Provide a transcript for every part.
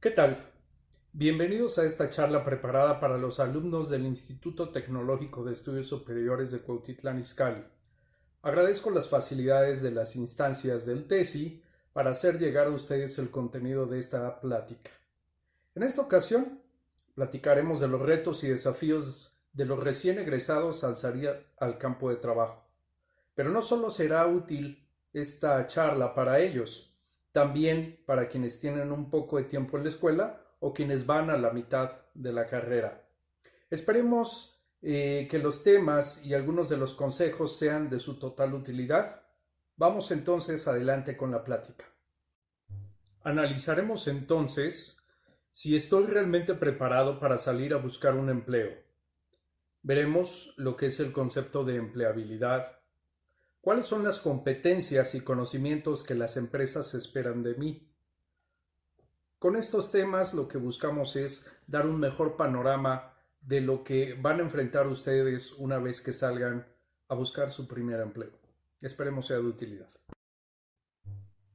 ¿Qué tal? Bienvenidos a esta charla preparada para los alumnos del Instituto Tecnológico de Estudios Superiores de Cuautitlán Izcalli. Agradezco las facilidades de las instancias del TESI para hacer llegar a ustedes el contenido de esta plática. En esta ocasión, platicaremos de los retos y desafíos de los recién egresados al salir al campo de trabajo. Pero no solo será útil esta charla para ellos, también para quienes tienen un poco de tiempo en la escuela o quienes van a la mitad de la carrera. Esperemos que los temas y algunos de los consejos sean de su total utilidad. Vamos entonces adelante con la plática. Analizaremos entonces si estoy realmente preparado para salir a buscar un empleo. Veremos lo que es el concepto de empleabilidad. ¿Cuáles son las competencias y conocimientos que las empresas esperan de mí? Con estos temas lo que buscamos es dar un mejor panorama de lo que van a enfrentar ustedes una vez que salgan a buscar su primer empleo. Esperemos sea de utilidad.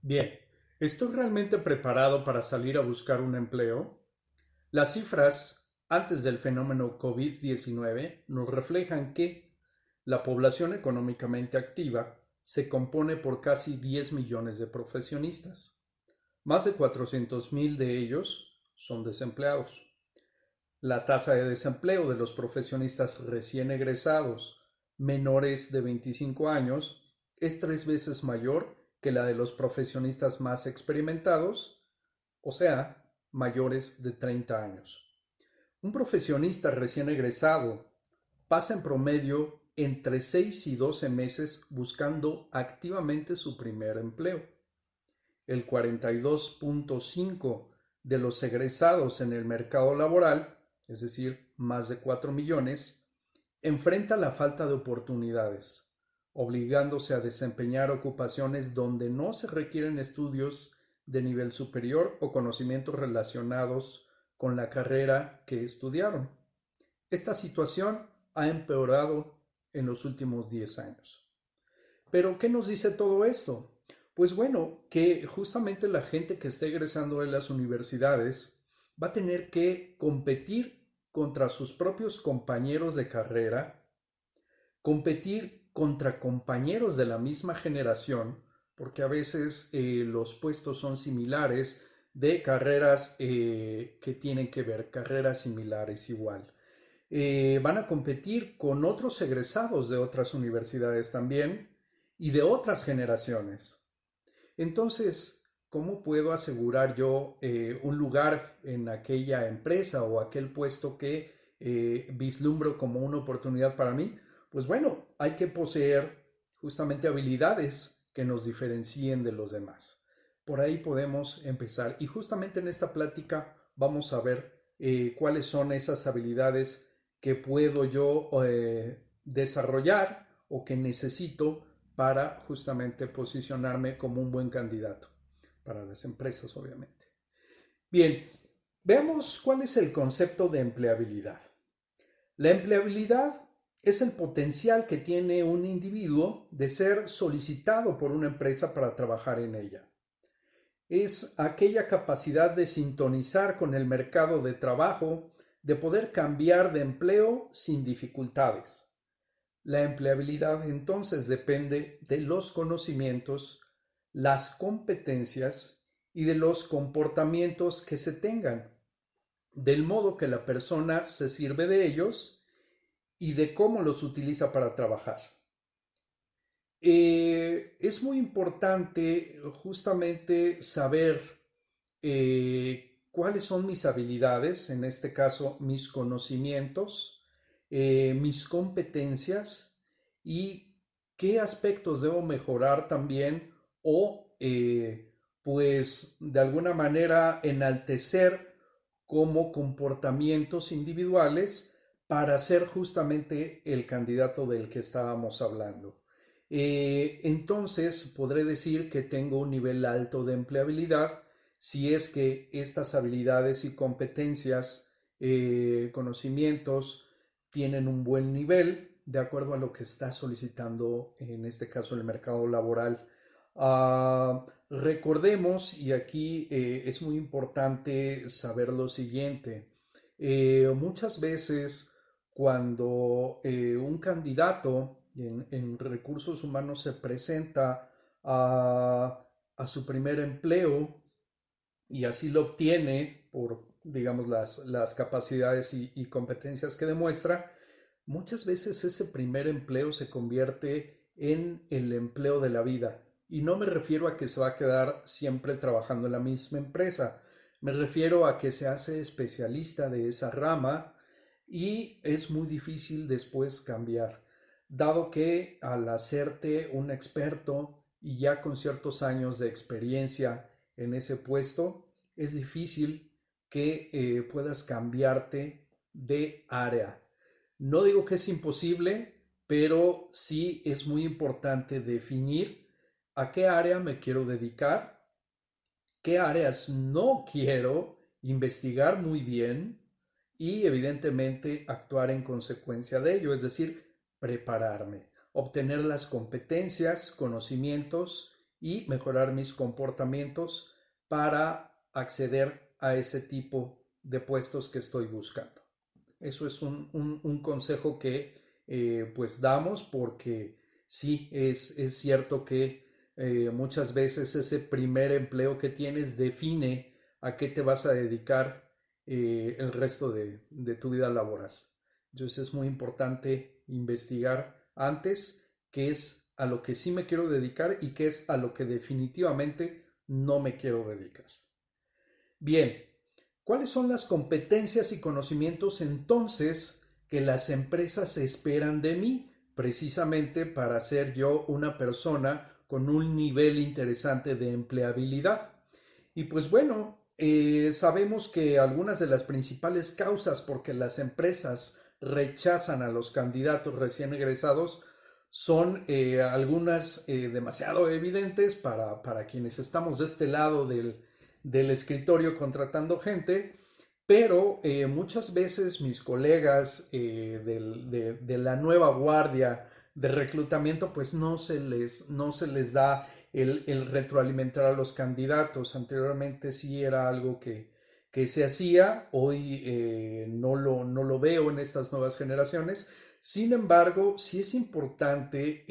Bien, ¿estoy realmente preparado para salir a buscar un empleo? Las cifras antes del fenómeno COVID-19 nos reflejan que la población económicamente activa se compone por casi 10 millones de profesionistas. Más de 400,000 de ellos son desempleados. La tasa de desempleo de los profesionistas recién egresados menores de 25 años es 3 veces mayor que la de los profesionistas más experimentados, o sea, mayores de 30 años. Un profesionista recién egresado pasa en promedio entre 6 y 12 meses buscando activamente su primer empleo. El 42.5% de los egresados en el mercado laboral, es decir, más de 4 millones, enfrenta la falta de oportunidades, obligándose a desempeñar ocupaciones donde no se requieren estudios de nivel superior o conocimientos relacionados con la carrera que estudiaron. Esta situación ha empeorado en los últimos 10 años. Pero, ¿qué nos dice todo esto? Pues bueno, que justamente la gente que está egresando de las universidades va a tener que competir contra sus propios compañeros de carrera, competir contra compañeros de la misma generación, porque a veces los puestos son similares de carreras que tienen que ver, carreras similares igual. Van a competir con otros egresados de otras universidades también y de otras generaciones. Entonces, ¿cómo puedo asegurar yo un lugar en aquella empresa o aquel puesto que vislumbro como una oportunidad para mí? Pues bueno, hay que poseer justamente habilidades que nos diferencien de los demás. Por ahí podemos empezar. Y justamente en esta plática vamos a ver cuáles son esas habilidades que puedo yo desarrollar o que necesito para justamente posicionarme como un buen candidato para las empresas, obviamente. Bien, veamos cuál es el concepto de empleabilidad. La empleabilidad es el potencial que tiene un individuo de ser solicitado por una empresa para trabajar en ella. Es aquella capacidad de sintonizar con el mercado de trabajo, de poder cambiar de empleo sin dificultades. La empleabilidad entonces depende de los conocimientos, las competencias y de los comportamientos que se tengan, del modo que la persona se sirve de ellos y de cómo los utiliza para trabajar. Es muy importante justamente saber cuáles son mis habilidades, en este caso mis conocimientos, mis competencias y qué aspectos debo mejorar también o pues de alguna manera enaltecer como comportamientos individuales para ser justamente el candidato del que estábamos hablando. Entonces podré decir que tengo un nivel alto de empleabilidad si es que estas habilidades y competencias, conocimientos, tienen un buen nivel de acuerdo a lo que está solicitando en este caso el mercado laboral. Recordemos, y aquí es muy importante saber lo siguiente, muchas veces cuando un candidato en recursos humanos se presenta a su primer empleo y así lo obtiene por, digamos, las capacidades y competencias que demuestra, muchas veces ese primer empleo se convierte en el empleo de la vida. Y no me refiero a que se va a quedar siempre trabajando en la misma empresa, me refiero a que se hace especialista de esa rama y es muy difícil después cambiar, dado que al hacerte un experto y ya con ciertos años de experiencia en ese puesto, es difícil que puedas cambiarte de área. No digo que es imposible, pero sí es muy importante definir a qué área me quiero dedicar, qué áreas no quiero, investigar muy bien y evidentemente actuar en consecuencia de ello, es decir, prepararme, obtener las competencias, conocimientos y mejorar mis comportamientos para acceder a ese tipo de puestos que estoy buscando. Eso es un consejo que pues damos porque sí, es cierto que muchas veces ese primer empleo que tienes define a qué te vas a dedicar el resto de tu vida laboral. Entonces es muy importante investigar antes qué es a lo que sí me quiero dedicar y qué es a lo que definitivamente no me quiero dedicar. Bien, ¿cuáles son las competencias y conocimientos entonces que las empresas esperan de mí precisamente para ser yo una persona con un nivel interesante de empleabilidad? Y pues bueno, sabemos que algunas de las principales causas por que las empresas rechazan a los candidatos recién egresados son algunas demasiado evidentes para quienes estamos de este lado del escritorio contratando gente, pero muchas veces mis colegas de la nueva guardia de reclutamiento pues no se les da el retroalimentar a los candidatos. Anteriormente sí era algo que se hacía, hoy no lo veo en estas nuevas generaciones. Sin embargo, sí es importante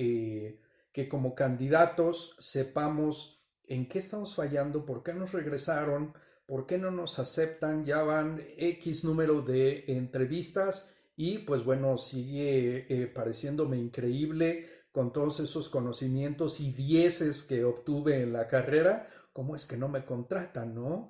que como candidatos sepamos en qué estamos fallando, por qué nos regresaron, por qué no nos aceptan, ya van X número de entrevistas y pues bueno, sigue pareciéndome increíble con todos esos conocimientos y dieces que obtuve en la carrera, ¿cómo es que no me contratan, no?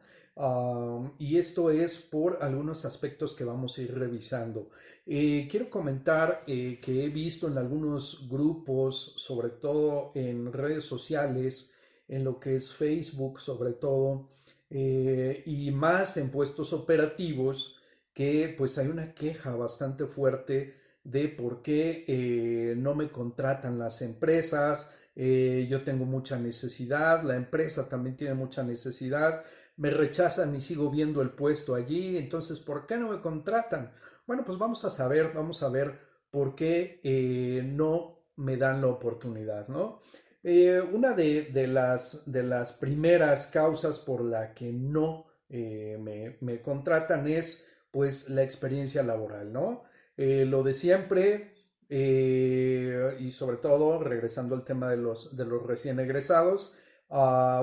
Y esto es por algunos aspectos que vamos a ir revisando. Quiero comentar que he visto en algunos grupos, sobre todo en redes sociales, en lo que es Facebook sobre todo, y más en puestos operativos, que pues hay una queja bastante fuerte de por qué no me contratan las empresas, yo tengo mucha necesidad, la empresa también tiene mucha necesidad, me rechazan y sigo viendo el puesto allí, entonces ¿por qué no me contratan? Bueno, pues vamos a ver por qué no me dan la oportunidad, ¿no? Una de las primeras causas por la que no me contratan es pues la experiencia laboral, ¿no? Lo de siempre y sobre todo regresando al tema de los recién egresados,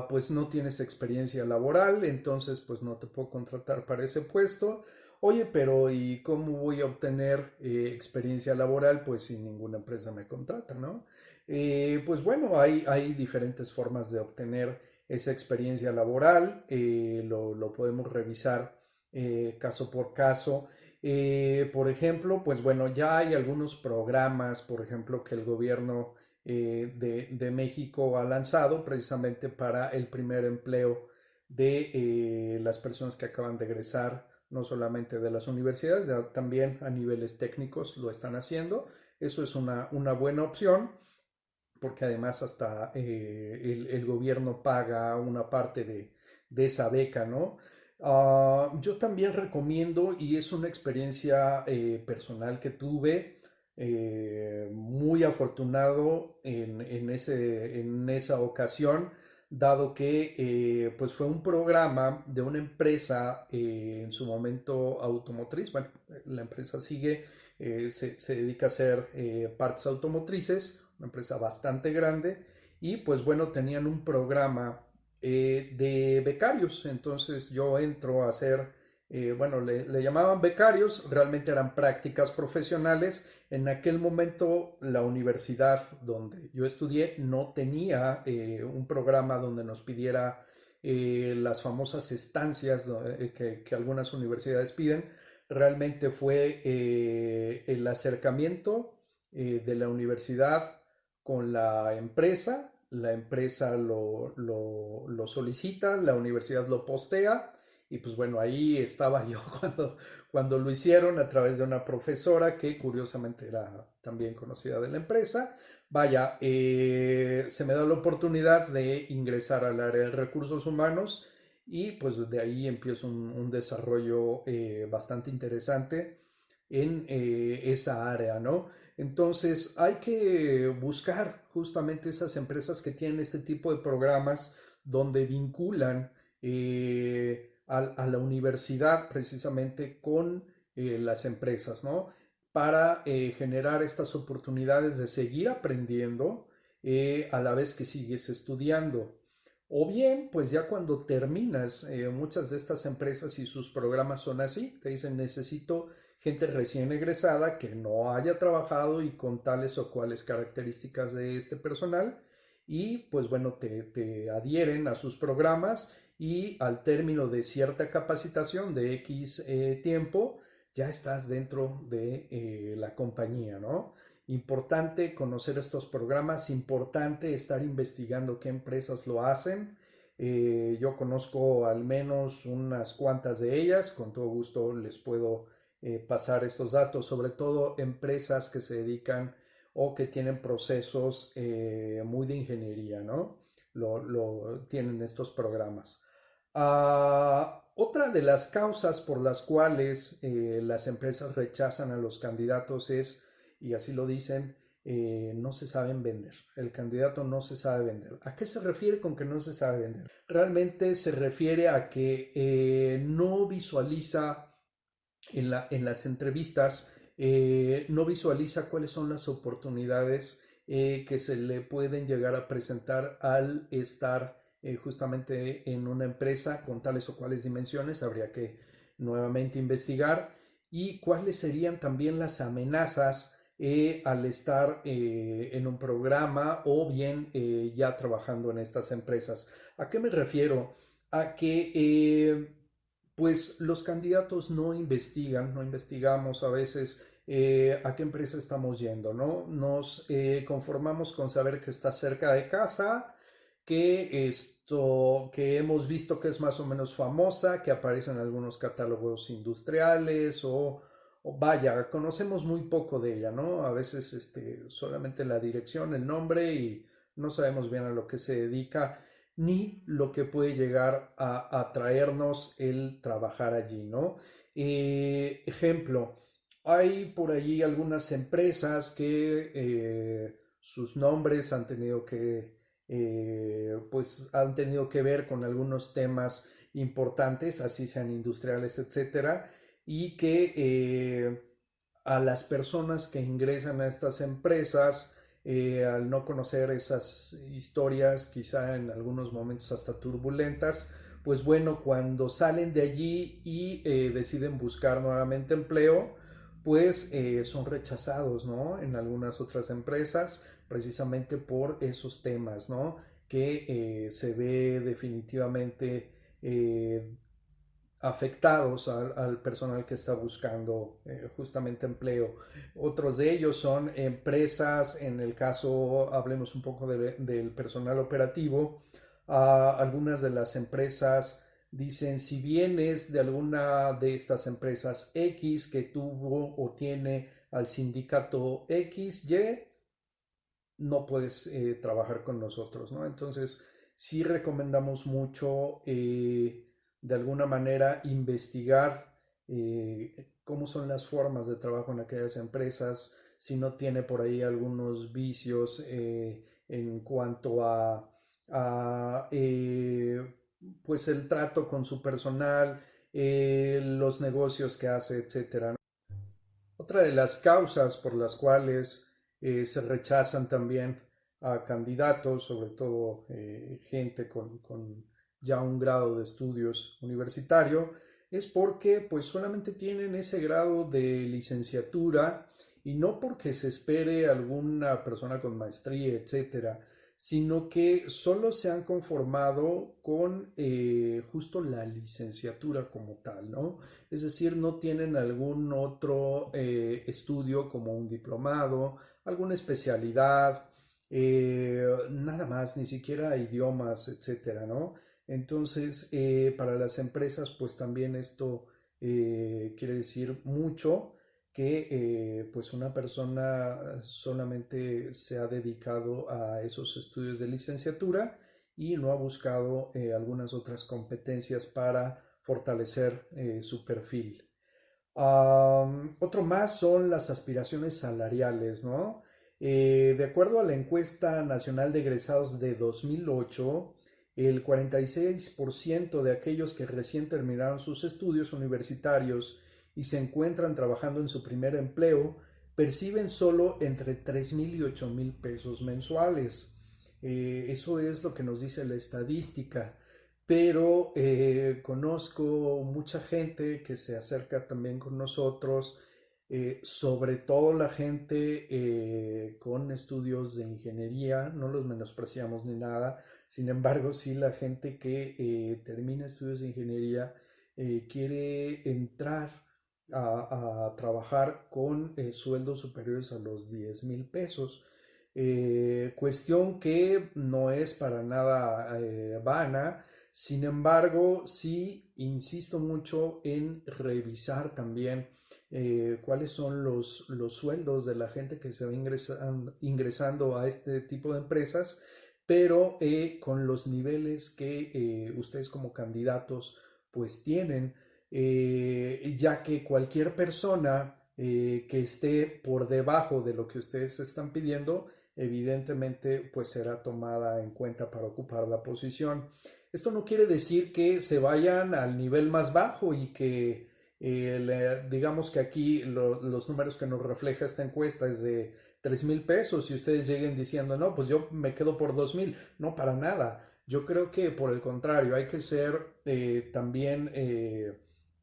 pues no tienes experiencia laboral, entonces pues no te puedo contratar para ese puesto. Oye, pero ¿y cómo voy a obtener experiencia laboral? Pues si ninguna empresa me contrata, ¿no? Pues bueno, hay diferentes formas de obtener esa experiencia laboral, lo podemos revisar caso por caso. Por ejemplo, pues bueno, ya hay algunos programas, por ejemplo, que el gobierno de México ha lanzado precisamente para el primer empleo de las personas que acaban de egresar, no solamente de las universidades, también a niveles técnicos lo están haciendo. Eso es una buena opción porque además hasta el gobierno paga una parte de esa beca, ¿no? Yo también recomiendo, y es una experiencia personal que tuve, muy afortunado en esa ocasión, dado que pues fue un programa de una empresa en su momento automotriz. Bueno, la empresa sigue, se dedica a hacer partes automotrices, una empresa bastante grande, y pues bueno, tenían un programa de becarios. Entonces yo entro a hacer, bueno, le llamaban becarios, realmente eran prácticas profesionales. En aquel momento la universidad donde yo estudié no tenía un programa donde nos pidiera las famosas estancias que algunas universidades piden. Realmente fue el acercamiento de la universidad con la empresa lo solicita, la universidad lo postea, y pues bueno, ahí estaba yo cuando lo hicieron a través de una profesora que curiosamente era también conocida de la empresa. Vaya, se me da la oportunidad de ingresar al área de recursos humanos, y pues de ahí empiezo un desarrollo bastante interesante en esa área, ¿no? Entonces hay que buscar justamente esas empresas que tienen este tipo de programas donde vinculan a la universidad precisamente con las empresas, ¿no? Para generar estas oportunidades de seguir aprendiendo a la vez que sigues estudiando. O bien, pues ya cuando terminas, muchas de estas empresas y sus programas son así, te dicen necesito gente recién egresada que no haya trabajado y con tales o cuales características de este personal, y pues bueno, te adhieren a sus programas, y al término de cierta capacitación de X tiempo, ya estás dentro de la compañía, ¿no? Importante conocer estos programas, importante estar investigando qué empresas lo hacen. Yo conozco al menos unas cuantas de ellas, con todo gusto les puedo pasar estos datos, sobre todo empresas que se dedican o que tienen procesos muy de ingeniería, ¿no? Tienen estos programas. Otra de las causas por las cuales las empresas rechazan a los candidatos es, y así lo dicen, no se saben vender. El candidato no se sabe vender. ¿A qué se refiere con que no se sabe vender? Realmente se refiere a que no visualiza en las entrevistas, no visualiza cuáles son las oportunidades que se le pueden llegar a presentar al estar justamente en una empresa con tales o cuales dimensiones. Habría que nuevamente investigar, y cuáles serían también las amenazas al estar en un programa o bien ya trabajando en estas empresas. ¿A qué me refiero? A que pues los candidatos no investigan, no investigamos a veces a qué empresa estamos yendo, ¿no? Nos conformamos con saber que está cerca de casa, que hemos visto que es más o menos famosa, que aparece en algunos catálogos industriales, o vaya, conocemos muy poco de ella, ¿no? A veces solamente la dirección, el nombre, y no sabemos bien a lo que se dedica ni lo que puede llegar a traernos el trabajar allí, ¿no? Ejemplo, hay por allí algunas empresas que sus nombres han tenido que, pues han tenido que ver con algunos temas importantes, así sean industriales, etcétera, y que a las personas que ingresan a estas empresas, al no conocer esas historias, quizá en algunos momentos hasta turbulentas, pues bueno, cuando salen de allí y deciden buscar nuevamente empleo, pues son rechazados, ¿no? En algunas otras empresas, precisamente por esos temas, ¿no? Que se ve definitivamente afectados al personal que está buscando justamente empleo. Otros de ellos son empresas, en el caso, hablemos un poco del personal operativo. Algunas de las empresas dicen, si vienes de alguna de estas empresas X que tuvo o tiene al sindicato XY, no puedes trabajar con nosotros, ¿no? Entonces, sí recomendamos mucho de alguna manera investigar cómo son las formas de trabajo en aquellas empresas, si no tiene por ahí algunos vicios en cuanto a pues el trato con su personal, los negocios que hace, etcétera, ¿no? Otra de las causas por las cuales se rechazan también a candidatos, sobre todo gente con ya un grado de estudios universitario, es porque pues solamente tienen ese grado de licenciatura y no porque se espere alguna persona con maestría, etcétera, sino que solo se han conformado con justo la licenciatura como tal, ¿no? Es decir, no tienen algún otro estudio como un diplomado, alguna especialidad, nada más, ni siquiera idiomas, etcétera, ¿no? Entonces, para las empresas, pues también esto quiere decir mucho que pues una persona solamente se ha dedicado a esos estudios de licenciatura y no ha buscado algunas otras competencias para fortalecer su perfil. Otro más son las aspiraciones salariales, ¿no? De acuerdo a la encuesta nacional de egresados de 2008, el 46% de aquellos que recién terminaron sus estudios universitarios y se encuentran trabajando en su primer empleo perciben solo entre 3,000 y 8,000 pesos mensuales. Eso es lo que nos dice la estadística, pero conozco mucha gente que se acerca también con nosotros, sobre todo la gente con estudios de ingeniería, no los menospreciamos ni nada, sin embargo, sí la gente que termina estudios de ingeniería quiere entrar a trabajar con sueldos superiores a los 10,000 pesos. Cuestión que no es para nada vana, sin embargo, sí insisto mucho en revisar también cuáles son los sueldos de la gente que se va ingresando a este tipo de empresas, pero con los niveles que ustedes como candidatos pues tienen, ya que cualquier persona que esté por debajo de lo que ustedes están pidiendo, evidentemente pues será tomada en cuenta para ocupar la posición. Esto no quiere decir que se vayan al nivel más bajo y que digamos que aquí los números que nos refleja esta encuesta es de 3,000 pesos y ustedes lleguen diciendo, no, pues yo me quedo por 2,000. No, para nada. Yo creo que por el contrario, hay que ser también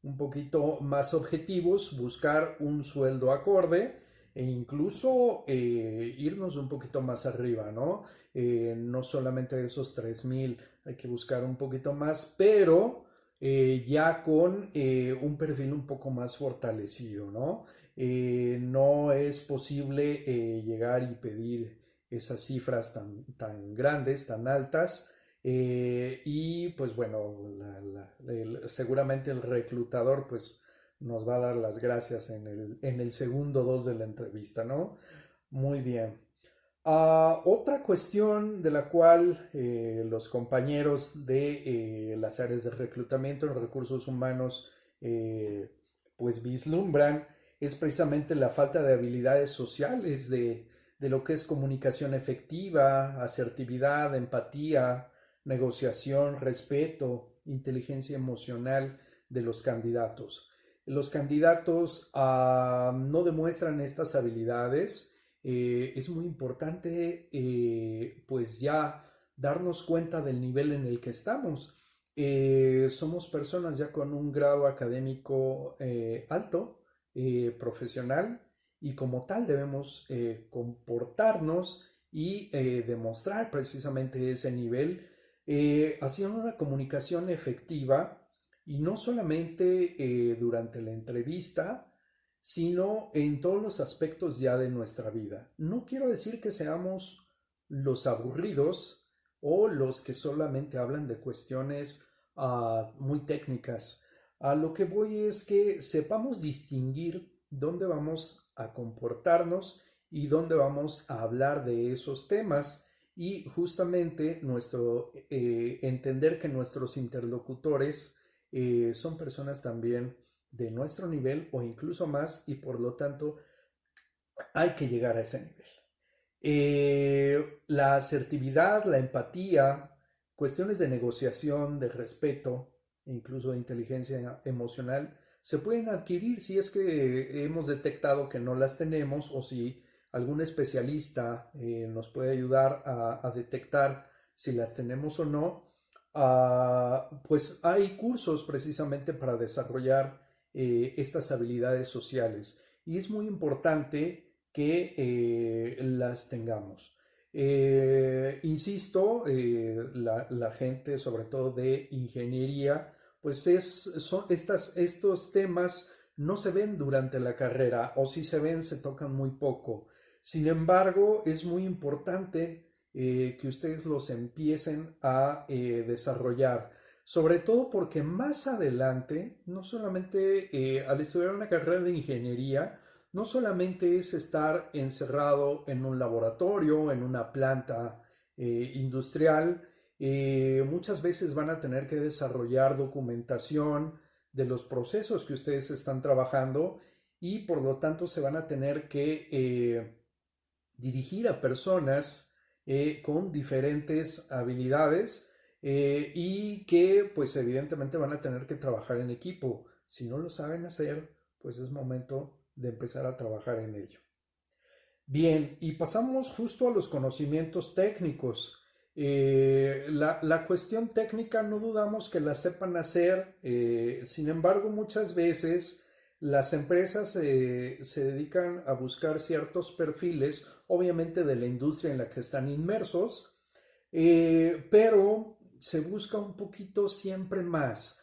un poquito más objetivos, buscar un sueldo acorde e incluso irnos un poquito más arriba, ¿no? No solamente esos 3,000, hay que buscar un poquito más, pero ya con un perfil un poco más fortalecido, ¿no? No es posible llegar y pedir esas cifras tan grandes, tan altas. Y pues bueno, seguramente el reclutador pues nos va a dar las gracias en el segundo dos de la entrevista, ¿no? Muy bien. Otra cuestión de la cual los compañeros de las áreas de reclutamiento en recursos humanos eh, pues vislumbran es precisamente la falta de habilidades sociales, de lo que es comunicación efectiva, asertividad, empatía, negociación, respeto, inteligencia emocional de los candidatos. Los candidatos no demuestran estas habilidades. Es muy importante pues ya darnos cuenta del nivel en el que estamos. Somos personas ya con un grado académico alto, profesional, y como tal debemos comportarnos y demostrar precisamente ese nivel, haciendo una comunicación efectiva y no solamente durante la entrevista, sino en todos los aspectos ya de nuestra vida. No quiero decir que seamos los aburridos o los que solamente hablan de cuestiones muy técnicas. A lo que voy es que sepamos distinguir dónde vamos a comportarnos y dónde vamos a hablar de esos temas y justamente entender que nuestros interlocutores son personas también de nuestro nivel o incluso más y por lo tanto hay que llegar a ese nivel. La asertividad, la empatía, cuestiones de negociación, de respeto e incluso de inteligencia emocional se pueden adquirir si es que hemos detectado que no las tenemos o si algún especialista nos puede ayudar a detectar si las tenemos o no. Pues hay cursos precisamente para desarrollar estas habilidades sociales y es muy importante que las tengamos. Insisto, la gente, sobre todo de ingeniería, pues estos temas no se ven durante la carrera o si se ven se tocan muy poco. Sin embargo, es muy importante que ustedes los empiecen a desarrollar, sobre todo porque más adelante, no solamente al estudiar una carrera de ingeniería, no solamente es estar encerrado en un laboratorio, en una planta industrial, muchas veces van a tener que desarrollar documentación de los procesos que ustedes están trabajando y por lo tanto se van a tener que dirigir a personas con diferentes habilidades y que pues evidentemente van a tener que trabajar en equipo. Si no lo saben hacer, pues es momento de empezar a trabajar en ello. Bien, y pasamos justo a los conocimientos técnicos. La cuestión técnica no dudamos que la sepan hacer, sin embargo muchas veces las empresas se dedican a buscar ciertos perfiles, obviamente de la industria en la que están inmersos, pero se busca un poquito siempre más.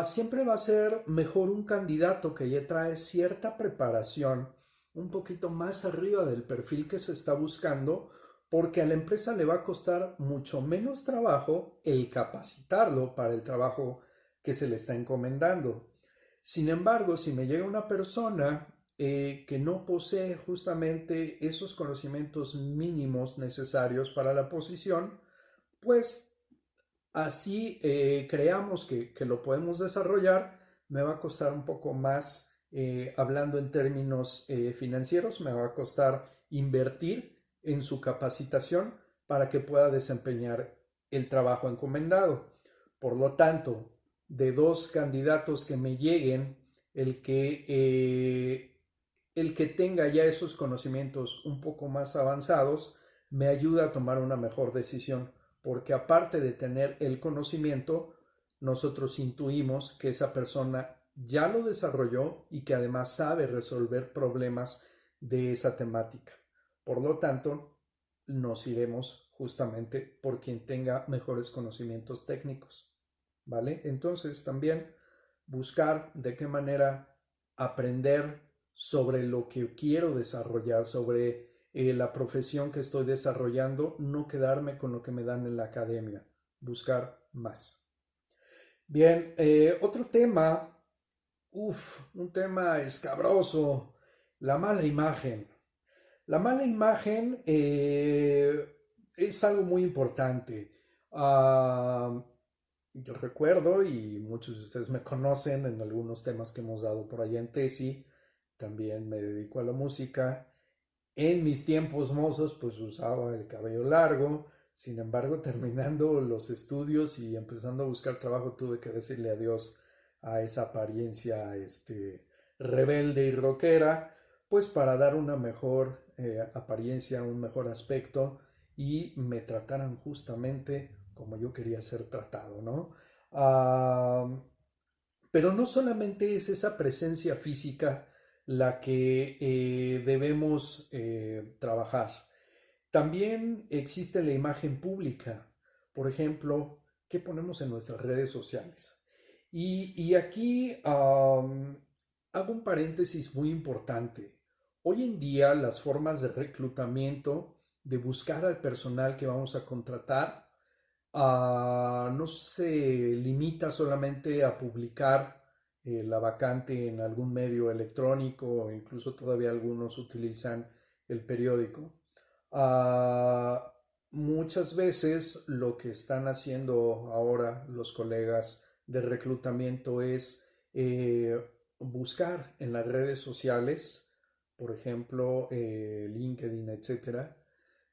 Siempre va a ser mejor un candidato que ya trae cierta preparación un poquito más arriba del perfil que se está buscando, porque a la empresa le va a costar mucho menos trabajo el capacitarlo para el trabajo que se le está encomendando. Sin embargo, si me llega una persona que no posee justamente esos conocimientos mínimos necesarios para la posición, pues así creamos que lo podemos desarrollar, me va a costar un poco más, hablando en términos financieros, me va a costar invertir en su capacitación para que pueda desempeñar el trabajo encomendado. Por lo tanto, de dos candidatos que me lleguen, el que tenga ya esos conocimientos un poco más avanzados me ayuda a tomar una mejor decisión, porque aparte de tener el conocimiento, nosotros intuimos que esa persona ya lo desarrolló y que además sabe resolver problemas de esa temática. Por lo tanto, nos iremos justamente por quien tenga mejores conocimientos técnicos. ¿Vale? Entonces también buscar de qué manera aprender sobre lo que quiero desarrollar, sobre la profesión que estoy desarrollando, no quedarme con lo que me dan en la academia, buscar más. Bien, otro tema, un tema escabroso, la mala imagen. La mala imagen es algo muy importante. Yo recuerdo, y muchos de ustedes me conocen en algunos temas que hemos dado por allá en Tesi, también me dedico a la música. En mis tiempos mozos, pues usaba el cabello largo. Sin embargo, terminando los estudios y empezando a buscar trabajo, tuve que decirle adiós a esa apariencia, rebelde y rockera, pues para dar una mejor apariencia, un mejor aspecto y me trataran justamente como yo quería ser tratado, ¿no? Ah, pero no solamente es esa presencia física la que debemos trabajar. También existe la imagen pública. Por ejemplo, ¿qué ponemos en nuestras redes sociales? Y aquí hago un paréntesis muy importante. Hoy en día las formas de reclutamiento, de buscar al personal que vamos a contratar, no se limita solamente a publicar la vacante en algún medio electrónico o incluso todavía algunos utilizan el periódico. Ah, Muchas veces lo que están haciendo ahora los colegas de reclutamiento es buscar en las redes sociales, por ejemplo, LinkedIn, etcétera,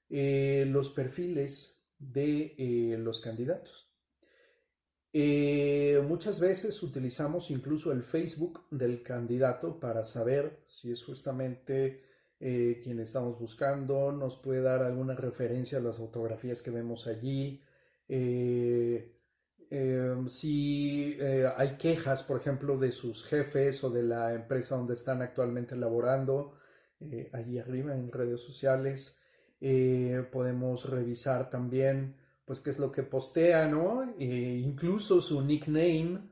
los perfiles de los candidatos. Muchas veces utilizamos incluso el Facebook del candidato para saber si es justamente quien estamos buscando, nos puede dar alguna referencia a las fotografías que vemos allí. Eh, si hay quejas, por ejemplo, de sus jefes o de la empresa donde están actualmente laborando, allí arriba en redes sociales. Podemos revisar también pues qué es lo que postea, ¿no? Incluso su nickname,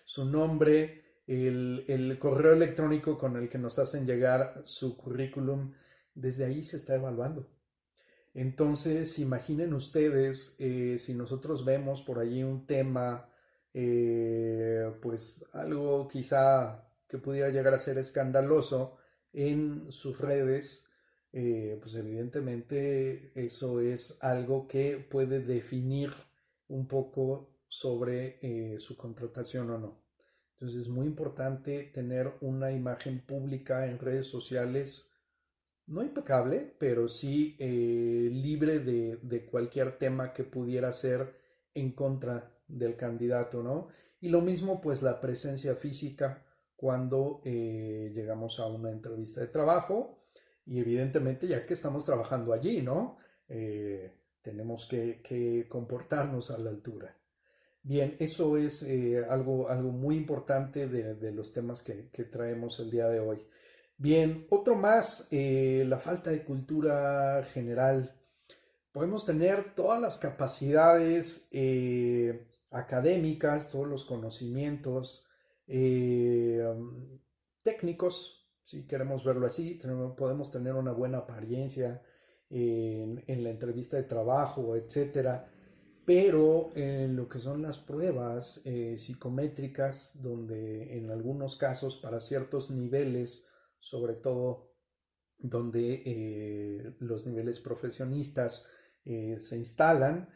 su nombre, el correo electrónico con el que nos hacen llegar su currículum, desde ahí se está evaluando. Entonces, imaginen ustedes si nosotros vemos por allí un tema, pues algo quizá que pudiera llegar a ser escandaloso en sus redes, pues evidentemente eso es algo que puede definir un poco sobre su contratación o no. Entonces es muy importante tener una imagen pública en redes sociales no impecable, pero sí libre de cualquier tema que pudiera ser en contra del candidato, ¿no? Y lo mismo, pues la presencia física cuando llegamos a una entrevista de trabajo y evidentemente ya que estamos trabajando allí, ¿no? Tenemos que comportarnos a la altura. Bien, eso es algo muy importante de los temas que traemos el día de hoy. Bien, otro más, la falta de cultura general. Podemos tener todas las capacidades académicas, todos los conocimientos técnicos, si queremos verlo así, podemos tener una buena apariencia en la entrevista de trabajo, etcétera, pero en lo que son las pruebas psicométricas, donde en algunos casos para ciertos niveles, sobre todo donde los niveles profesionistas se instalan,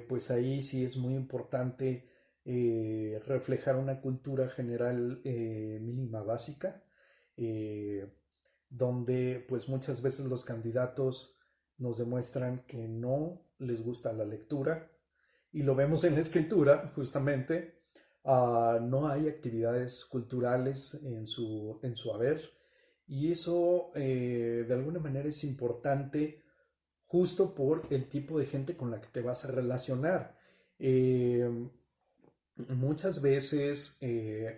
pues ahí sí es muy importante reflejar una cultura general mínima básica, eh, donde pues muchas veces los candidatos nos demuestran que no les gusta la lectura y lo vemos en la escritura justamente. No hay actividades culturales en su haber y eso de alguna manera es importante justo por el tipo de gente con la que te vas a relacionar. Eh, Muchas veces,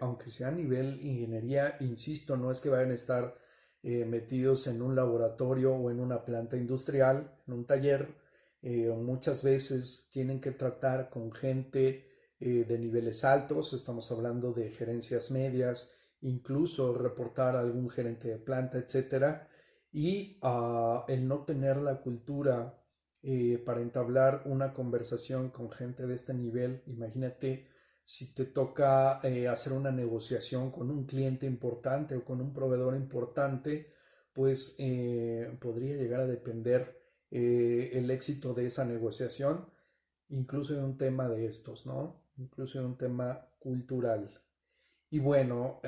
aunque sea a nivel ingeniería, insisto, no es que vayan a estar metidos en un laboratorio o en una planta industrial, en un taller. Muchas veces tienen que tratar con gente de niveles altos, estamos hablando de gerencias medias, incluso reportar a algún gerente de planta, etcétera. Y el no tener la cultura para entablar una conversación con gente de este nivel, imagínate si te toca hacer una negociación con un cliente importante o con un proveedor importante, pues podría llegar a depender el éxito de esa negociación, incluso de un tema de estos, ¿no? Incluso de un tema cultural. Y bueno,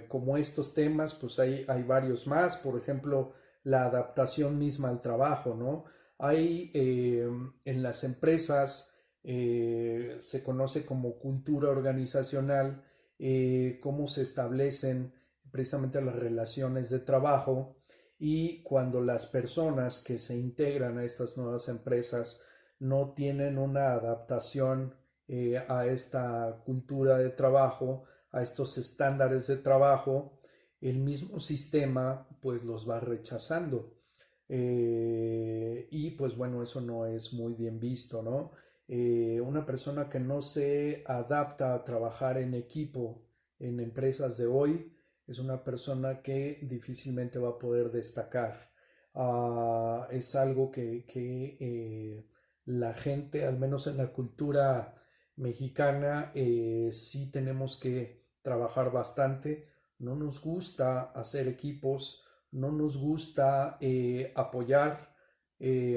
como estos temas, pues hay varios más, por ejemplo, la adaptación misma al trabajo, ¿no? Hay en las empresas, se conoce como cultura organizacional, cómo se establecen precisamente las relaciones de trabajo y cuando las personas que se integran a estas nuevas empresas no tienen una adaptación a esta cultura de trabajo, a estos estándares de trabajo, el mismo sistema pues los va rechazando. Y pues bueno, eso no es muy bien visto, ¿no? Una persona que no se adapta a trabajar en equipo en empresas de hoy es una persona que difícilmente va a poder destacar. Es algo que la gente, al menos en la cultura mexicana, sí tenemos que trabajar bastante. No nos gusta hacer equipos, no nos gusta apoyar.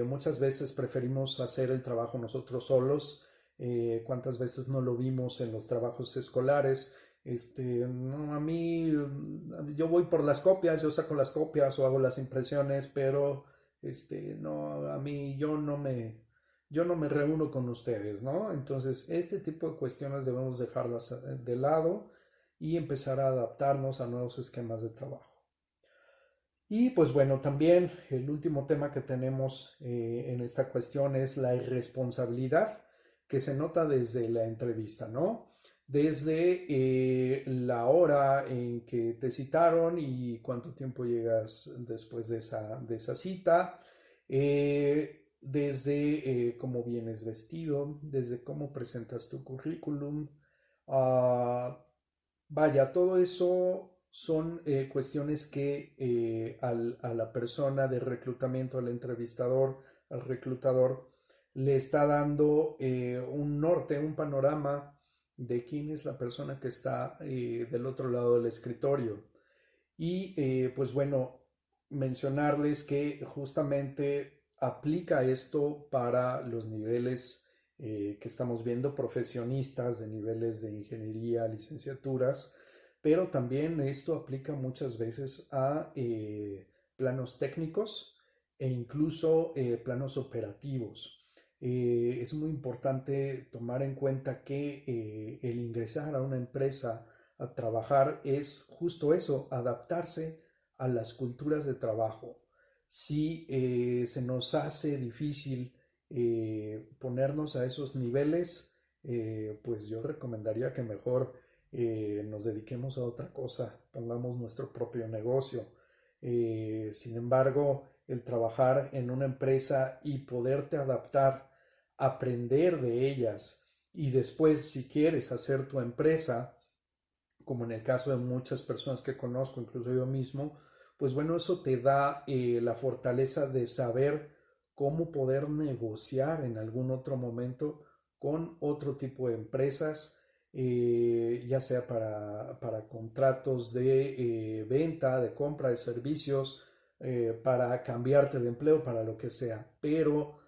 Muchas veces preferimos hacer el trabajo nosotros solos. ¿Cuántas veces no lo vimos en los trabajos escolares? No, a mí, yo voy por las copias, yo saco las copias o hago las impresiones, pero no, a mí yo yo no me reúno con ustedes, ¿no? Entonces, este tipo de cuestiones debemos dejarlas de lado y empezar a adaptarnos a nuevos esquemas de trabajo. Y pues bueno, también el último tema que tenemos en esta cuestión es la irresponsabilidad que se nota desde la entrevista, ¿no? Desde la hora en que te citaron y cuánto tiempo llegas después de esa cita, desde cómo vienes vestido, desde cómo presentas tu currículum. ah, Vaya, todo eso son cuestiones que a la persona de reclutamiento, al entrevistador, al reclutador, le está dando un norte, un panorama de quién es la persona que está del otro lado del escritorio. Y pues bueno, mencionarles que justamente aplica esto para los niveles que estamos viendo, profesionistas de niveles de ingeniería, licenciaturas, pero también esto aplica muchas veces a planos técnicos e incluso planos operativos. Es muy importante tomar en cuenta que el ingresar a una empresa a trabajar es justo eso, adaptarse a las culturas de trabajo. Si se nos hace difícil ponernos a esos niveles, pues yo recomendaría que mejor nos dediquemos a otra cosa, pongamos nuestro propio negocio. Sin embargo, el trabajar en una empresa y poderte adaptar, aprender de ellas y después, si quieres hacer tu empresa, como en el caso de muchas personas que conozco, incluso yo mismo, pues bueno, eso te da la fortaleza de saber cómo poder negociar en algún otro momento con otro tipo de empresas, ya sea para contratos de venta, de compra de servicios, para cambiarte de empleo, para lo que sea, pero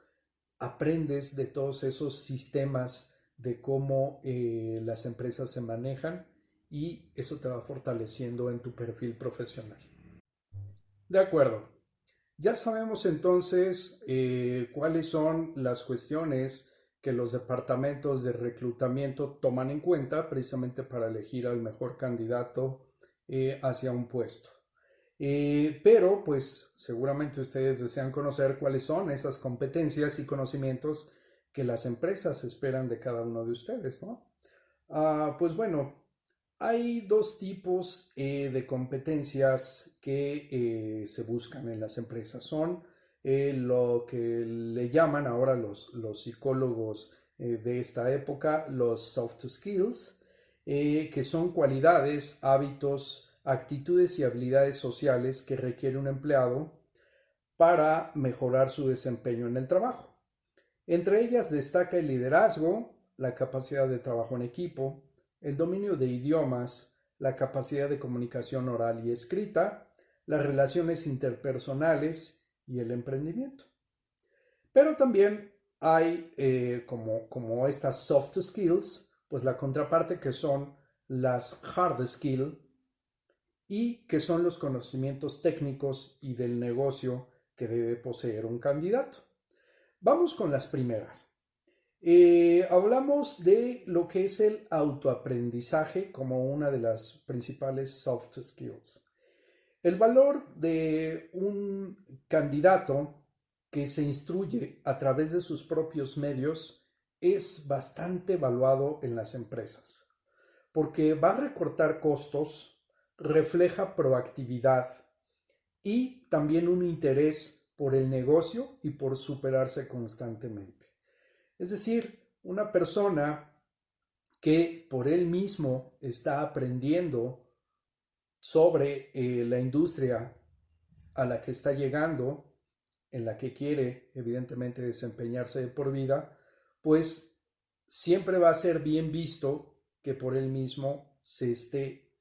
aprendes de todos esos sistemas de cómo las empresas se manejan y eso te va fortaleciendo en tu perfil profesional. De acuerdo. Ya sabemos entonces cuáles son las cuestiones que los departamentos de reclutamiento toman en cuenta precisamente para elegir al mejor candidato hacia un puesto. Pero pues seguramente ustedes desean conocer cuáles son esas competencias y conocimientos que las empresas esperan de cada uno de ustedes, ¿no? Pues bueno, hay dos tipos de competencias que se buscan en las empresas. Son lo que le llaman ahora los psicólogos de esta época los soft skills, que son cualidades, hábitos, actitudes y habilidades sociales que requiere un empleado para mejorar su desempeño en el trabajo. Entre ellas destaca el liderazgo, la capacidad de trabajo en equipo, el dominio de idiomas, la capacidad de comunicación oral y escrita, las relaciones interpersonales y el emprendimiento. Pero también hay como estas soft skills, pues la contraparte que son las hard skills y que son los conocimientos técnicos y del negocio que debe poseer un candidato. Vamos con las primeras. Hablamos de lo que es el autoaprendizaje como una de las principales soft skills. El valor de un candidato que se instruye a través de sus propios medios es bastante evaluado en las empresas, porque va a recortar costos, refleja proactividad y también un interés por el negocio y por superarse constantemente. Es decir, una persona que por él mismo está aprendiendo sobre la industria a la que está llegando, en la que quiere evidentemente desempeñarse de por vida, pues siempre va a ser bien visto que por él mismo se esté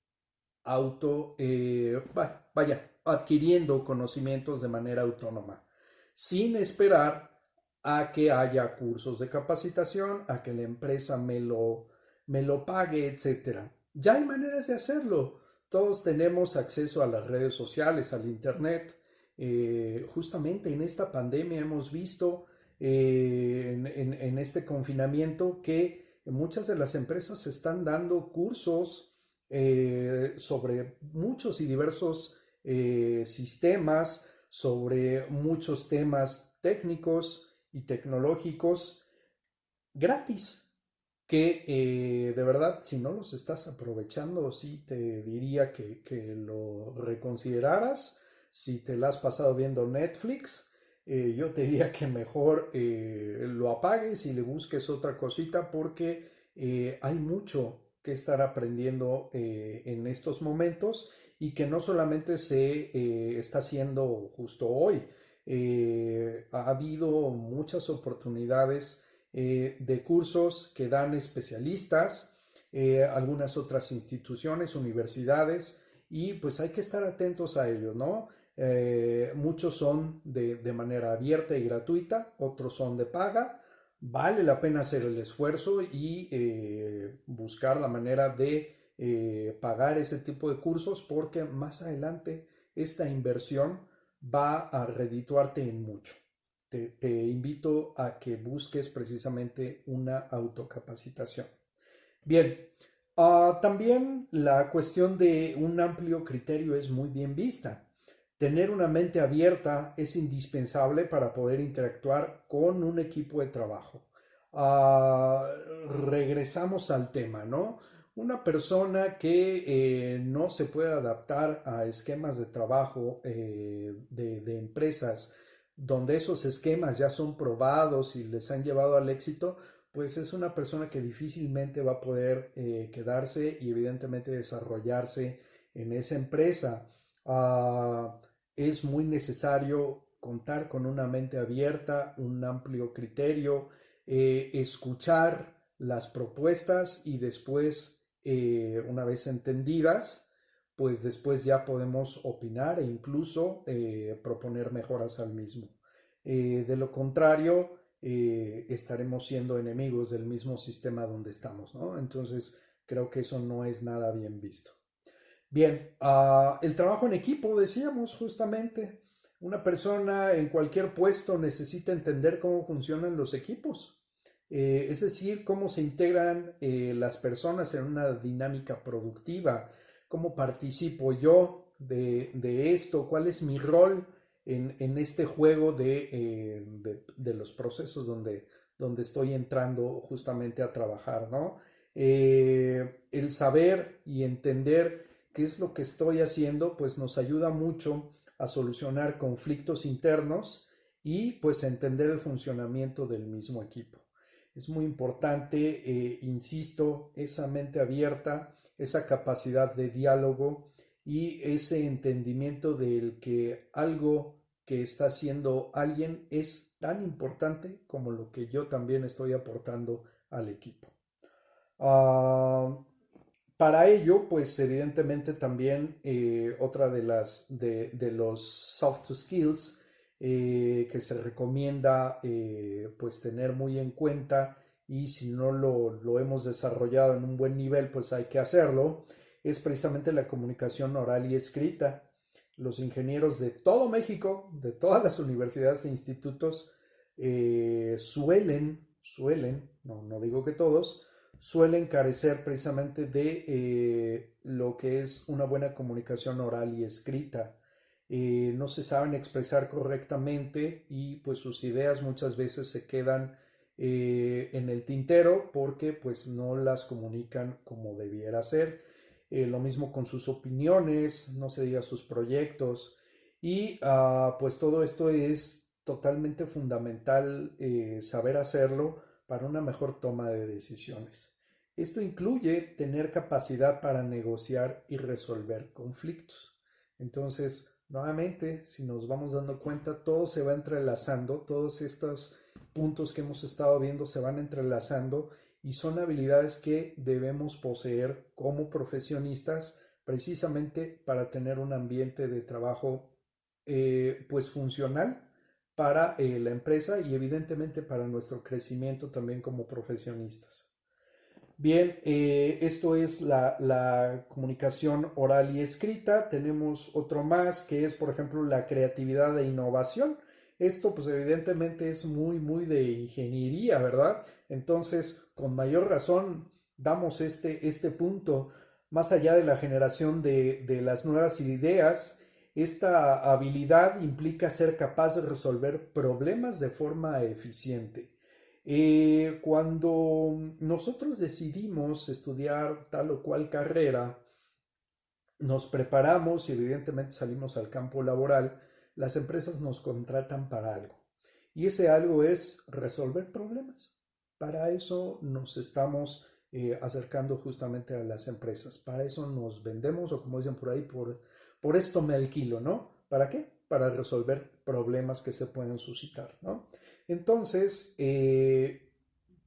adquiriendo conocimientos de manera autónoma, sin esperar a que haya cursos de capacitación, a que la empresa me lo pague, etcétera. Ya hay maneras de hacerlo. Todos tenemos acceso a las redes sociales, al internet. Justamente en esta pandemia hemos visto en este confinamiento que muchas de las empresas están dando cursos sobre muchos y diversos sistemas, sobre muchos temas técnicos y tecnológicos gratis, que de verdad si no los estás aprovechando, sí te diría que lo reconsideraras. Si te la has pasado viendo Netflix, yo te diría que mejor lo apagues y le busques otra cosita porque hay mucho que estar aprendiendo en estos momentos y que no solamente se está haciendo justo hoy. Ha habido muchas oportunidades de cursos que dan especialistas, algunas otras instituciones, universidades, y pues hay que estar atentos a ellos, ¿no? Muchos son de manera abierta y gratuita, otros son de paga. Vale la pena hacer el esfuerzo y buscar la manera de pagar ese tipo de cursos porque más adelante esta inversión va a redituarte en mucho. Te invito a que busques precisamente una autocapacitación. Bien, también la cuestión de un amplio criterio es muy bien vista. Tener una mente abierta es indispensable para poder interactuar con un equipo de trabajo. Ah, Regresamos al tema, ¿no? Una persona que no se puede adaptar a esquemas de trabajo de empresas donde esos esquemas ya son probados y les han llevado al éxito, pues es una persona que difícilmente va a poder quedarse y evidentemente desarrollarse en esa empresa. Es muy necesario contar con una mente abierta, un amplio criterio, escuchar las propuestas y después, una vez entendidas, pues después ya podemos opinar e incluso proponer mejoras al mismo. De lo contrario, estaremos siendo enemigos del mismo sistema donde estamos, ¿no? Entonces, creo que eso no es nada bien visto. Bien, el trabajo en equipo, decíamos justamente, una persona en cualquier puesto necesita entender cómo funcionan los equipos, es decir, cómo se integran las personas en una dinámica productiva, cómo participo yo de esto, cuál es mi rol en este juego de los procesos donde estoy entrando justamente a trabajar, ¿no? El saber y entender qué es lo que estoy haciendo, pues nos ayuda mucho a solucionar conflictos internos y pues a entender el funcionamiento del mismo equipo. Es muy importante, insisto, esa mente abierta, esa capacidad de diálogo y ese entendimiento del que algo que está haciendo alguien es tan importante como lo que yo también estoy aportando al equipo. Uh, para ello, pues evidentemente también otra de los soft skills que se recomienda pues tener muy en cuenta y si no lo hemos desarrollado en un buen nivel, pues hay que hacerlo, es precisamente la comunicación oral y escrita. Los ingenieros de todo México, de todas las universidades e institutos, suelen, no digo que todos, suelen carecer precisamente de lo que es una buena comunicación oral y escrita. No se saben expresar correctamente y pues sus ideas muchas veces se quedan en el tintero porque pues no las comunican como debiera ser. Lo mismo con sus opiniones, no se diga sus proyectos y pues todo esto es totalmente fundamental saber hacerlo para una mejor toma de decisiones. Esto incluye tener capacidad para negociar y resolver conflictos. Entonces, nuevamente, si nos vamos dando cuenta, todo se va entrelazando, todos estos puntos que hemos estado viendo se van entrelazando y son habilidades que debemos poseer como profesionistas precisamente para tener un ambiente de trabajo pues funcional para la empresa y evidentemente para nuestro crecimiento también como profesionistas. Bien, esto es la comunicación oral y escrita. Tenemos otro más que es, por ejemplo, la creatividad e innovación, Esto pues evidentemente es muy, muy de ingeniería, ¿verdad? Entonces, con mayor razón, damos este punto, más allá de la generación de las nuevas ideas. Esta habilidad implica ser capaz de resolver problemas de forma eficiente. Cuando nosotros decidimos estudiar tal o cual carrera, nos preparamos y evidentemente salimos al campo laboral, las empresas nos contratan para algo. Y ese algo es resolver problemas. Para eso nos estamos acercando justamente a las empresas. Para eso nos vendemos o como dicen por ahí, por esto me alquilo, ¿no? ¿Para qué? Para resolver problemas que se pueden suscitar, ¿no? Entonces,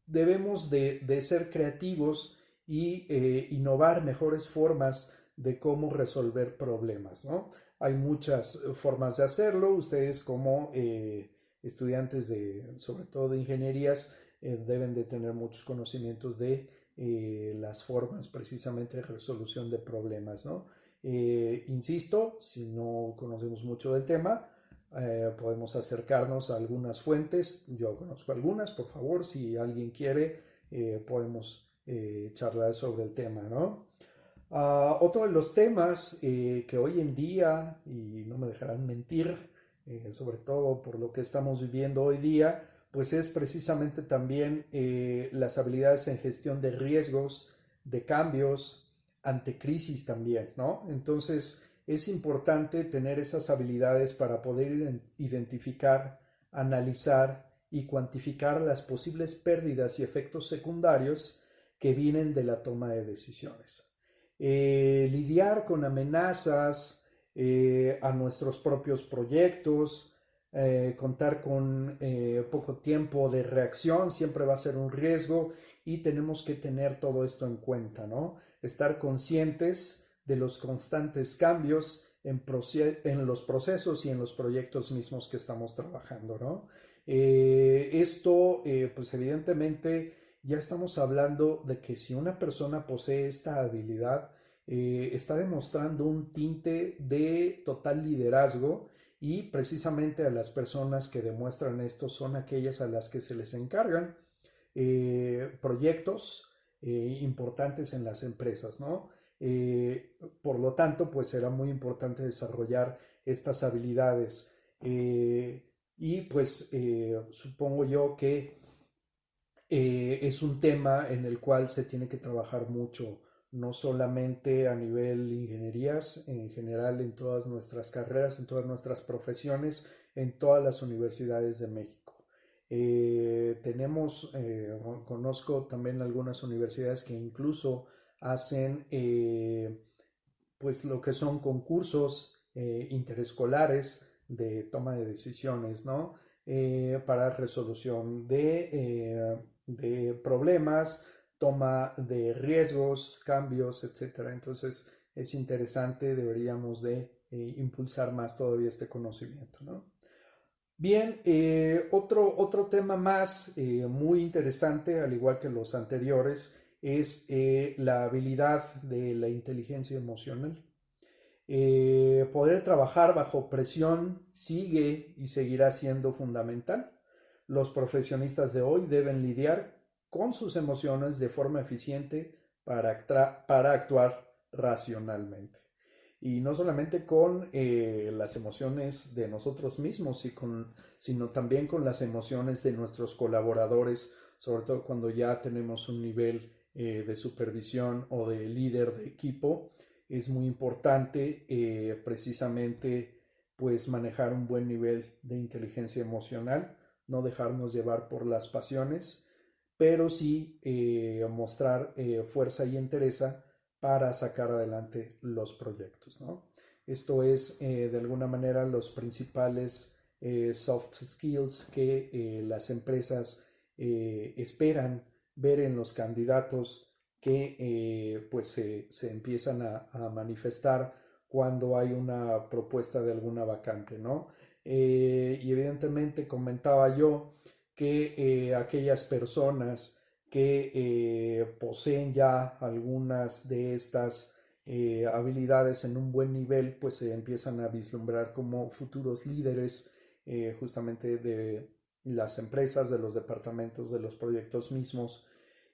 debemos de ser creativos y innovar mejores formas de cómo resolver problemas, ¿no? Hay muchas formas de hacerlo. Ustedes como estudiantes sobre todo de ingenierías, deben de tener muchos conocimientos de las formas precisamente de resolución de problemas, ¿no? Insisto, si no conocemos mucho del tema, podemos acercarnos a algunas fuentes. Yo conozco algunas, por favor, si alguien quiere, podemos charlar sobre el tema, ¿no? Otro de los temas que hoy en día, y no me dejarán mentir, sobre todo por lo que estamos viviendo hoy día, pues es precisamente también las habilidades en gestión de riesgos, de cambios, ante crisis también, ¿no? Entonces es importante tener esas habilidades para poder identificar, analizar y cuantificar las posibles pérdidas y efectos secundarios que vienen de la toma de decisiones. Lidiar con amenazas a nuestros propios proyectos, contar con poco tiempo de reacción siempre va a ser un riesgo y tenemos que tener todo esto en cuenta, ¿no? Estar conscientes de los constantes cambios en los procesos y en los proyectos mismos que estamos trabajando, ¿no? Pues evidentemente ya estamos hablando de que si una persona posee esta habilidad, está demostrando un tinte de total liderazgo y precisamente a las personas que demuestran esto son aquellas a las que se les encargan proyectos importantes en las empresas, ¿no? Por lo tanto, pues será muy importante desarrollar estas habilidades. Y pues supongo yo que es un tema en el cual se tiene que trabajar mucho, no solamente a nivel ingenierías, en general en todas nuestras carreras, en todas nuestras profesiones, en todas las universidades de México. Conozco también algunas universidades que incluso hacen pues lo que son concursos interescolares de toma de decisiones, ¿no? Para resolución de problemas, toma de riesgos, cambios, etcétera. Entonces es interesante, deberíamos de impulsar más todavía este conocimiento, ¿no? Bien, otro tema más muy interesante, al igual que los anteriores, es la habilidad de la inteligencia emocional. Poder trabajar bajo presión sigue y seguirá siendo fundamental. Los profesionistas de hoy deben lidiar con sus emociones de forma eficiente para actuar racionalmente. Y no solamente con las emociones de nosotros mismos, sino también con las emociones de nuestros colaboradores, sobre todo cuando ya tenemos un nivel de supervisión o de líder de equipo. Es muy importante precisamente pues manejar un buen nivel de inteligencia emocional, no dejarnos llevar por las pasiones, pero sí mostrar fuerza y entereza para sacar adelante los proyectos, ¿no? Esto es de alguna manera los principales soft skills que las empresas esperan ver en los candidatos que pues se empiezan a manifestar cuando hay una propuesta de alguna vacante, ¿no? Y evidentemente comentaba yo que aquellas personas que poseen ya algunas de estas habilidades en un buen nivel, pues se empiezan a vislumbrar como futuros líderes justamente de las empresas, de los departamentos, de los proyectos mismos.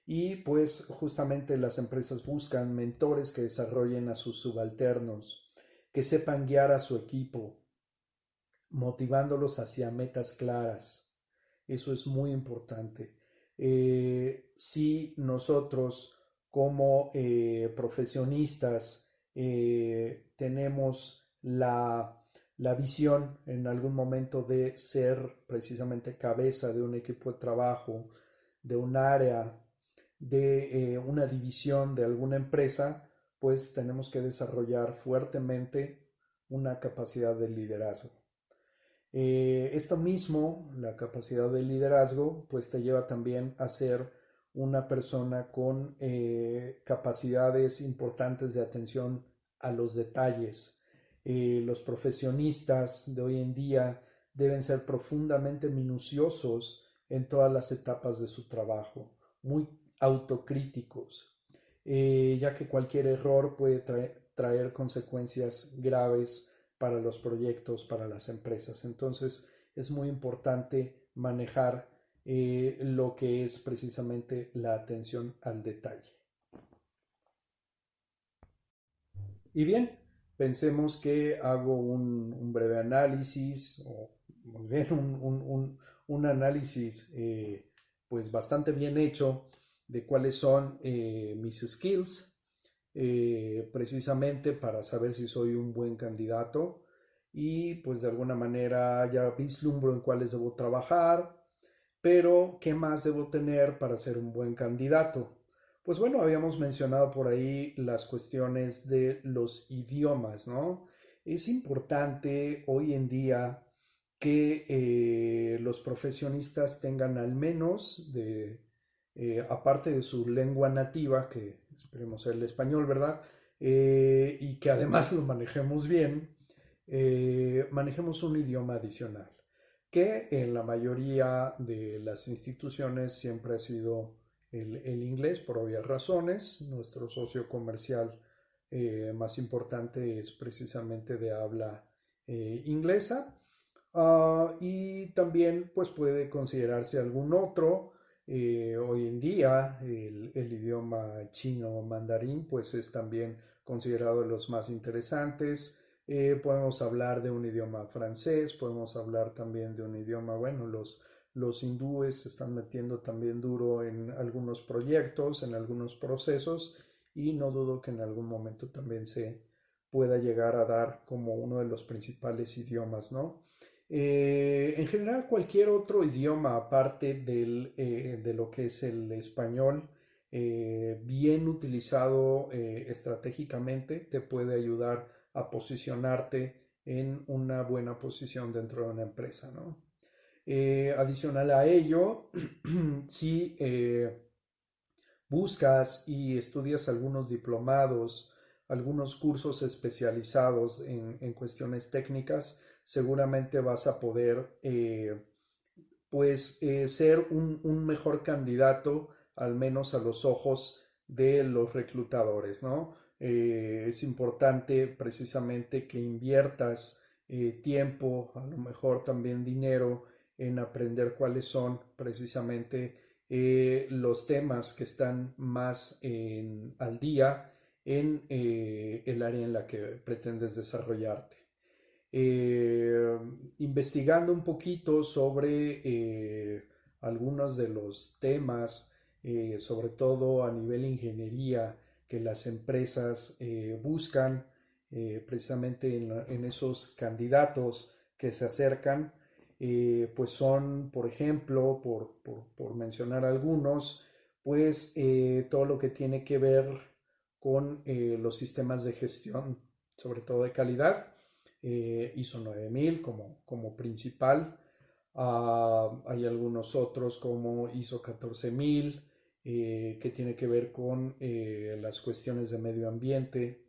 Y pues justamente las empresas buscan mentores que desarrollen a sus subalternos, que sepan guiar a su equipo, motivándolos hacia metas claras. Eso es muy importante. Si nosotros como profesionistas tenemos la visión en algún momento de ser precisamente cabeza de un equipo de trabajo, de un área, de una división de alguna empresa, pues tenemos que desarrollar fuertemente una capacidad de liderazgo. Esto mismo, la capacidad de liderazgo, pues te lleva también a ser una persona con capacidades importantes de atención a los detalles. Los profesionistas de hoy en día deben ser profundamente minuciosos en todas las etapas de su trabajo, muy autocríticos, ya que cualquier error puede traer consecuencias graves para los proyectos, para las empresas. Entonces es muy importante manejar lo que es precisamente la atención al detalle. Y bien, pensemos que hago un breve análisis, o más bien un análisis pues bastante bien hecho de cuáles son mis skills, precisamente para saber si soy un buen candidato y pues de alguna manera ya vislumbro en cuáles debo trabajar, pero ¿qué más debo tener para ser un buen candidato? Pues bueno, habíamos mencionado por ahí las cuestiones de los idiomas, ¿no? Es importante hoy en día que los profesionistas tengan al menos aparte de su lengua nativa, que esperemos ser el español, ¿verdad? Y que además lo manejemos bien, manejemos un idioma adicional, que en la mayoría de las instituciones siempre ha sido el inglés por obvias razones. Nuestro socio comercial más importante es precisamente de habla inglesa. Y también pues puede considerarse algún otro. Hoy en día el idioma chino o mandarín pues es también considerado de los más interesantes. Podemos hablar de un idioma francés, podemos hablar también de un idioma, bueno, los hindúes se están metiendo también duro en algunos proyectos, en algunos procesos, y no dudo que en algún momento también se pueda llegar a dar como uno de los principales idiomas, ¿no? En general, cualquier otro idioma aparte de lo que es el español, bien utilizado estratégicamente, te puede ayudar a posicionarte en una buena posición dentro de una empresa, ¿no? Adicional a ello, si buscas y estudias algunos diplomados, algunos cursos especializados en cuestiones técnicas, seguramente vas a poder ser un mejor candidato, al menos a los ojos de los reclutadores, ¿no? Es importante precisamente que inviertas tiempo, a lo mejor también dinero, en aprender cuáles son precisamente los temas que están más al día en el área en la que pretendes desarrollarte. Eh, Investigando un poquito sobre algunos de los temas, sobre todo a nivel ingeniería, que las empresas buscan precisamente en esos candidatos que se acercan, pues son, por ejemplo, por mencionar algunos, pues todo lo que tiene que ver con los sistemas de gestión, sobre todo de calidad, ISO 9000 como principal. Hay algunos otros como ISO 14000, que tiene que ver con las cuestiones de medio ambiente,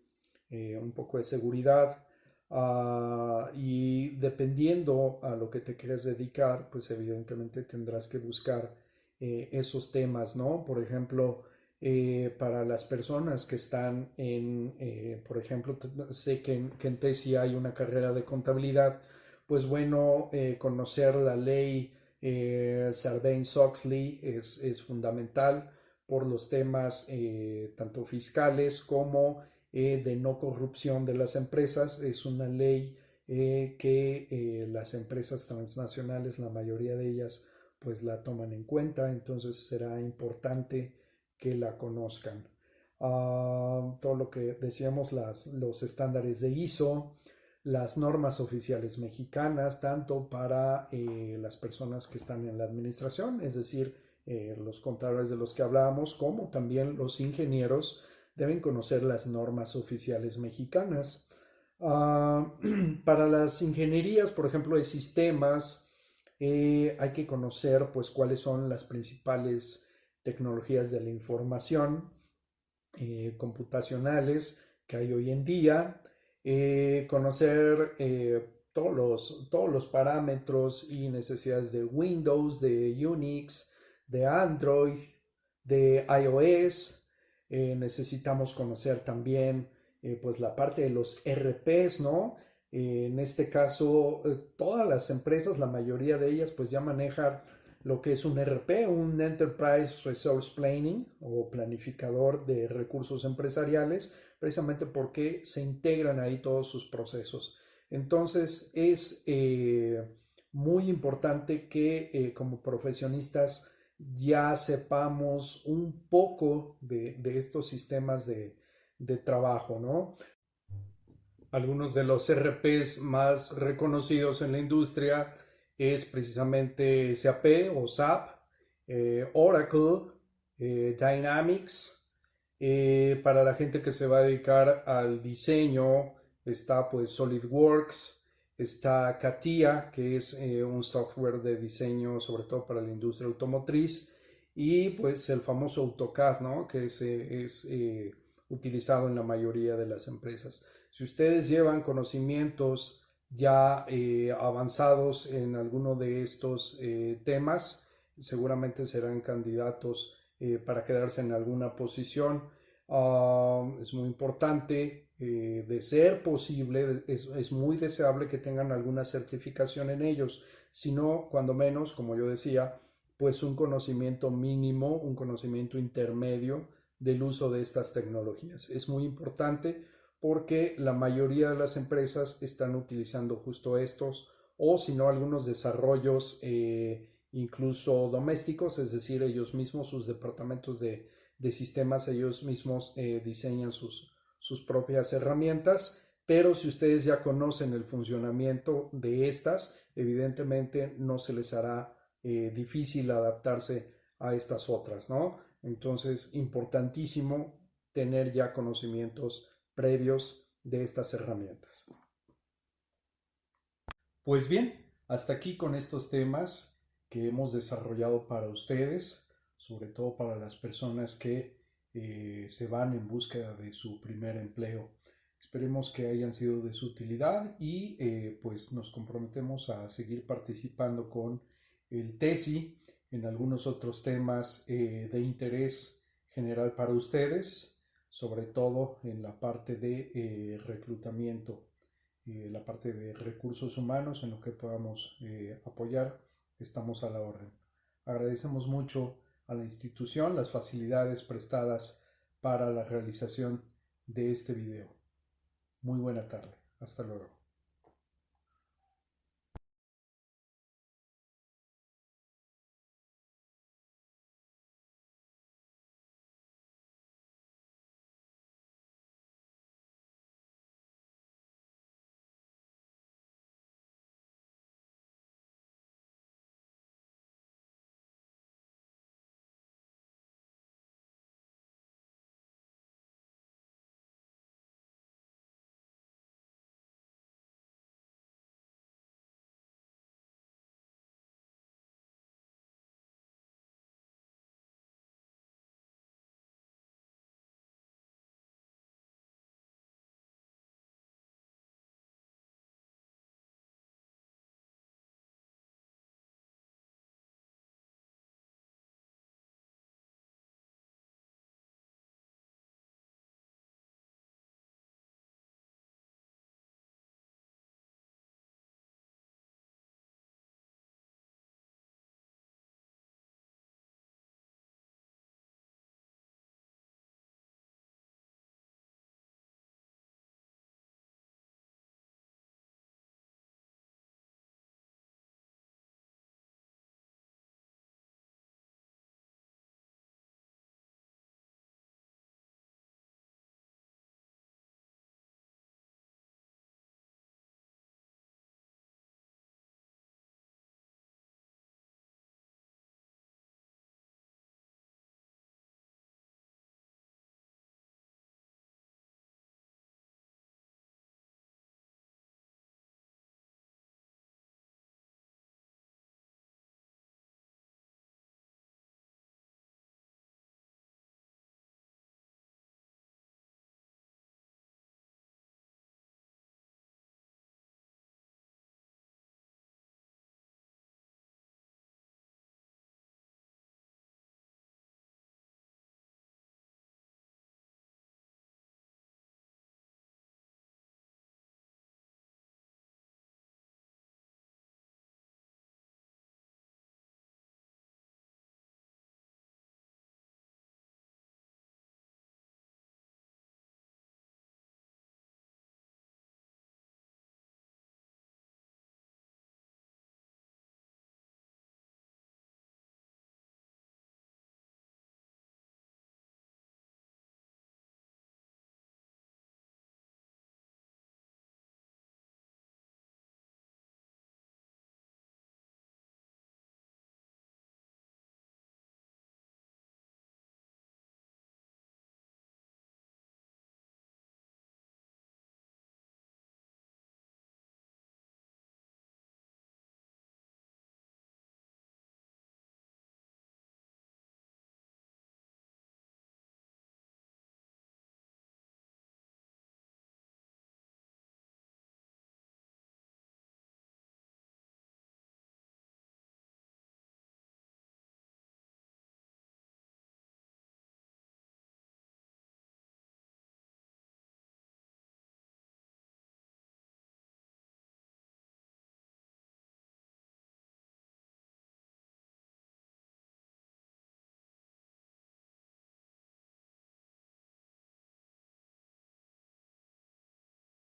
un poco de seguridad. Y dependiendo a lo que te quieres dedicar, pues evidentemente tendrás que buscar esos temas, ¿no? Por ejemplo, para las personas que están por ejemplo, sé que en TESI hay una carrera de contabilidad, pues bueno, conocer la ley Sarbanes-Oxley es fundamental por los temas tanto fiscales como de no corrupción de las empresas. Es una ley que las empresas transnacionales, la mayoría de ellas, pues la toman en cuenta, entonces será importante que la conozcan. Todo lo que decíamos, los estándares de ISO, las normas oficiales mexicanas, tanto para las personas que están en la administración, es decir, los contadores de los que hablábamos, como también los ingenieros deben conocer las normas oficiales mexicanas. Para las ingenierías, por ejemplo, de sistemas, hay que conocer pues cuáles son las principales tecnologías de la información computacionales que hay hoy en día, conocer todos los parámetros y necesidades de Windows, de Unix, de Android, de iOS. Necesitamos conocer también pues la parte de los RPs, ¿no? En este caso, todas las empresas, la mayoría de ellas, pues ya manejan lo que es un RP, un Enterprise Resource Planning o planificador de recursos empresariales, precisamente porque se integran ahí todos sus procesos. Entonces es muy importante que como profesionistas ya sepamos un poco de estos sistemas de trabajo, ¿no? Algunos de los RPs más reconocidos en la industria es precisamente SAP o SAP, Oracle, Dynamics. Para la gente que se va a dedicar al diseño está pues SolidWorks, está CATIA, que es un software de diseño sobre todo para la industria automotriz, y pues el famoso AutoCAD, ¿no? Que es utilizado en la mayoría de las empresas. Si ustedes llevan conocimientos ya avanzados en alguno de estos temas, seguramente serán candidatos para quedarse en alguna posición. Es muy importante, de ser posible, es muy deseable que tengan alguna certificación en ellos, sino cuando menos, como yo decía, pues un conocimiento mínimo, un conocimiento intermedio del uso de estas tecnologías. Es muy importante porque la mayoría de las empresas están utilizando justo estos o si no algunos desarrollos incluso domésticos, es decir, ellos mismos, sus departamentos de sistemas, ellos mismos diseñan sus propias herramientas, pero si ustedes ya conocen el funcionamiento de estas, evidentemente no se les hará difícil adaptarse a estas otras, ¿no? Entonces, importantísimo tener ya conocimientos previos de estas herramientas. Pues bien, hasta aquí con estos temas que hemos desarrollado para ustedes, sobre todo para las personas que se van en búsqueda de su primer empleo. Esperemos que hayan sido de su utilidad y pues nos comprometemos a seguir participando con el TESI en algunos otros temas de interés general para ustedes, sobre todo en la parte de reclutamiento, la parte de recursos humanos en lo que podamos apoyar, estamos a la orden. Agradecemos mucho a la institución las facilidades prestadas para la realización de este video. Muy buena tarde. Hasta luego.